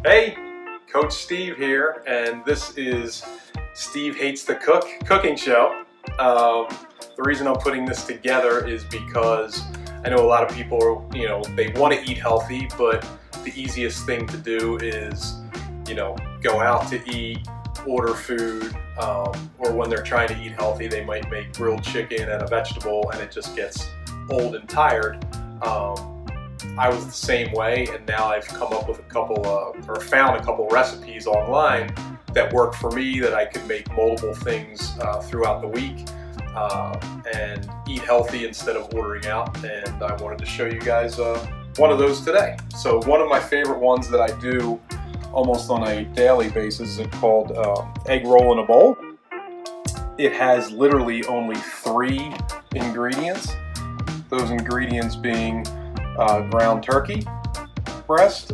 Hey, Coach Steve here, and this is Steve Hates the cooking show. The reason I'm putting this together is because I know a lot of people, they want to eat healthy, but the easiest thing to do is, go out to eat, order food, or when they're trying to eat healthy, they might make grilled chicken and a vegetable, and it just gets old and tired. I was the same way, and now I've come up with found a couple recipes online that work for me, that I could make multiple things throughout the week and eat healthy instead of ordering out. And I wanted to show you guys one of those today. So one of my favorite ones that I do almost on a daily basis is called egg roll in a bowl. It has literally only 3 ingredients. Those ingredients being ground turkey breast.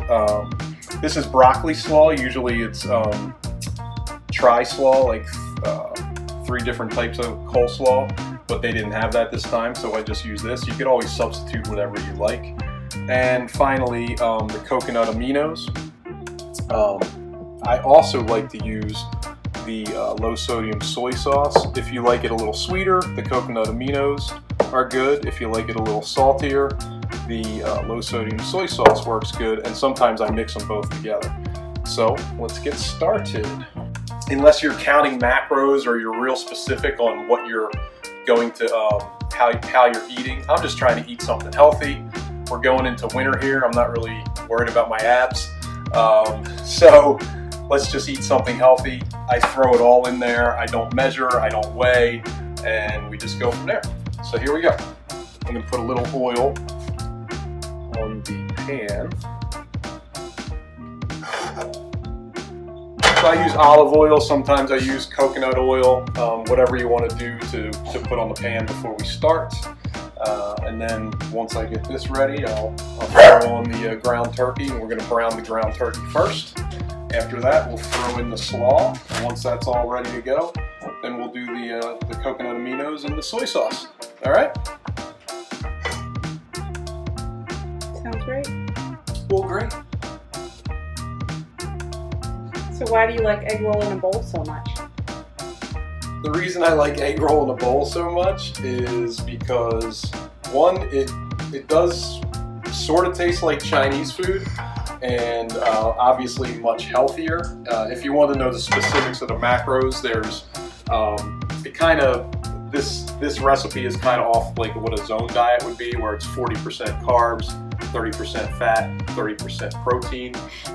This is broccoli slaw. Usually it's tri-slaw, like 3 different types of coleslaw, but they didn't have that this time, so I just use this. You could always substitute whatever you like. And finally, the coconut aminos. I also like to use the low sodium soy sauce. If you like it a little sweeter, the coconut aminos are good. If you like it a little saltier, the low sodium soy sauce works good, and sometimes I mix them both together. So let's get started. Unless you're counting macros or you're real specific on what you're going to, how you're eating, I'm just trying to eat something healthy. We're going into winter here. I'm not really worried about my abs. So let's just eat something healthy. I throw it all in there. I don't measure, I don't weigh, and we just go from there. So here we go. I'm going to put a little oil on the pan. So I use olive oil, sometimes I use coconut oil, whatever you want to do to put on the pan before we start. And then once I get this ready, I'll throw on the ground turkey, and we're going to brown the ground turkey first. After that, we'll throw in the slaw. And once that's all ready to go, then we'll do the coconut aminos and the soy sauce. All right? Sounds great. Well, great. So why do you like egg roll in a bowl so much? The reason I like egg roll in a bowl so much is because, one, it does sort of taste like Chinese food, and obviously much healthier. If you want to know the specifics of the macros, there's this recipe is kind of off like what a zone diet would be, where it's 40% carbs, 30% fat, 30% protein.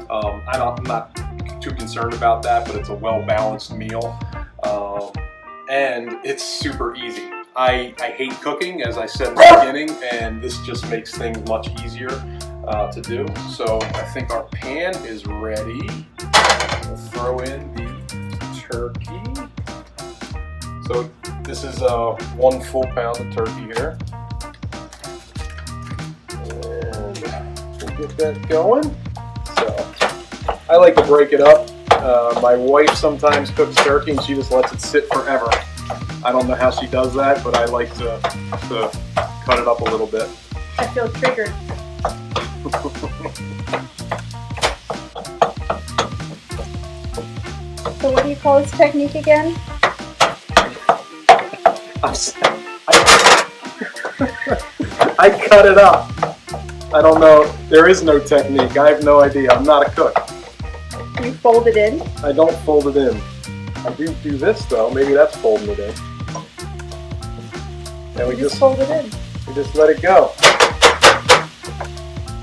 I'm not too concerned about that, but it's a well-balanced meal, and it's super easy. I hate cooking, as I said in the beginning, and this just makes things much easier to do. So I think our pan is ready. We'll throw in the turkey. So this is 1 full pound of turkey here. And we'll get that going. So I like to break it up. My wife sometimes cooks turkey and she just lets it sit forever. I don't know how she does that, but I like to cut it up a little bit. I feel triggered. So what do you call this technique again? I cut it up. I don't know. There is no technique. I have no idea. I'm not a cook. You fold it in? I don't fold it in. I do this though. Maybe that's folding it in. And we just fold it in. We just let it go.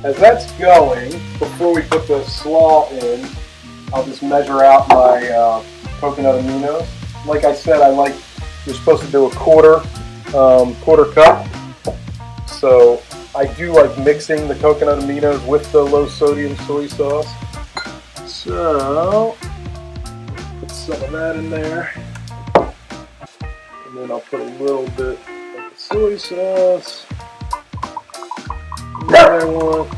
As that's going, before we put the slaw in, I'll just measure out my coconut aminos. Like I said, you're supposed to do a quarter cup. So I do like mixing the coconut aminos with the low sodium soy sauce. So put some of that in there, and then I'll put a little bit of the soy sauce. Another one.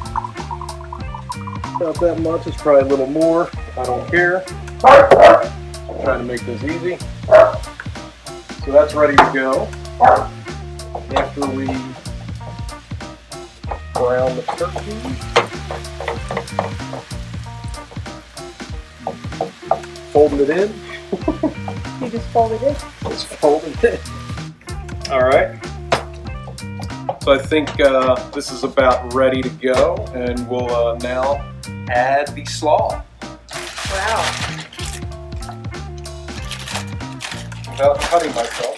Not that much. It's probably a little more. I don't care. I'm trying to make this easy. So that's ready to go. After we brown the turkey, folding it in. You just fold it in. Just folding it in. All right. So I think this is about ready to go, and we'll now add the slaw. Wow. Without cutting myself.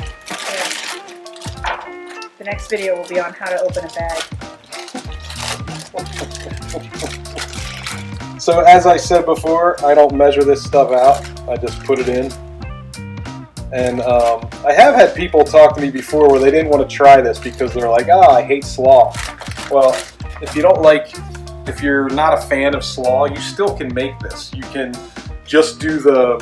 Yeah. The next video will be on how to open a bag. So as I said before, I don't measure this stuff out. I just put it in. And I have had people talk to me before where they didn't want to try this because they're like, oh, I hate slaw. Well, if you're not a fan of slaw, you still can make this. You can just do the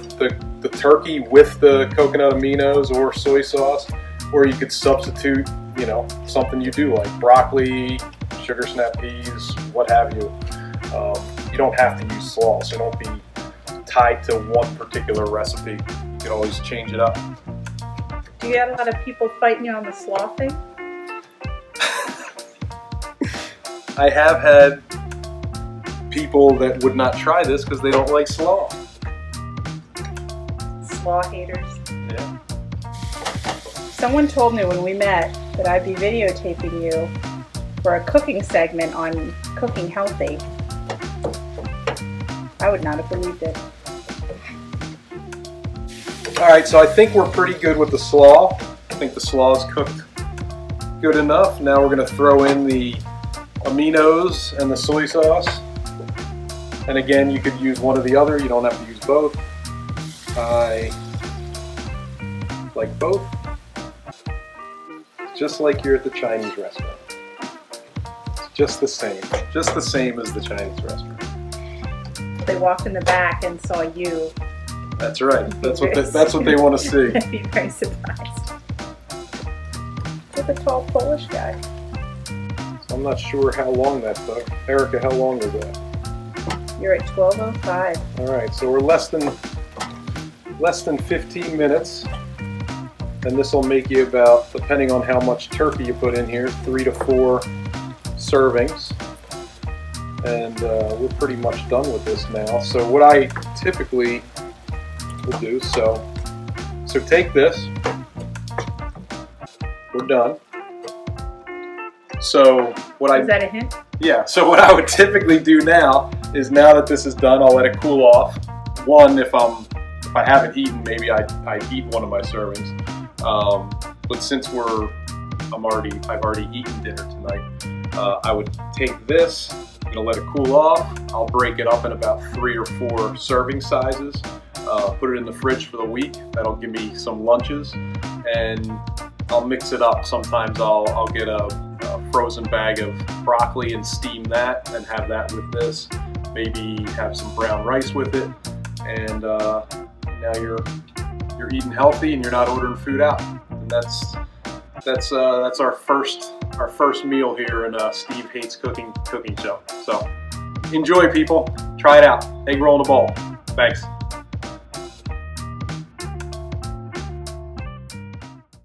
turkey with the coconut aminos or soy sauce, or you could substitute, you know, something you do like broccoli, sugar snap peas, what have you. You don't have to use slaw, so don't be tied to one particular recipe. You can always change it up. Do you get a lot of people fighting you on the slaw thing? I have had people that would not try this because they don't like slaw. Slaw haters. Yeah. Someone told me when we met that I'd be videotaping you for a cooking segment on cooking healthy. I would not have believed it. All right, so I think we're pretty good with the slaw. I think the slaw is cooked good enough. Now we're going to throw in the aminos and the soy sauce. And again, you could use one or the other. You don't have to use both. I like both. Just like you're at the Chinese restaurant. It's just the same as the Chinese restaurant. They walked in the back and saw you. That's right. That's what they want to see. I'd be very surprised. With a tall Polish guy. So I'm not sure how long that took. Erica, how long was that? You're at 12:05. All right, so we're less than 15 minutes, and this will make you about, depending on how much turkey you put in here, 3 to 4 servings. And we're pretty much done with this now. So what I typically will do, so take this. We're done. So Is that a hint? Yeah, so what I would typically do now is, now that this is done, I'll let it cool off. One, if I haven't eaten, maybe I'd eat one of my servings. But since I've already eaten dinner tonight, I would take this, I'm gonna let it cool off. I'll break it up in about 3 or 4 serving sizes. Put it in the fridge for the week. That'll give me some lunches, and I'll mix it up. Sometimes I'll get a frozen bag of broccoli and steam that and have that with this. Maybe have some brown rice with it, and now you're eating healthy and you're not ordering food out. And that's our first meal here in Steve Hates Cooking Show. So enjoy, people. Try it out. Egg roll in a bowl. Thanks.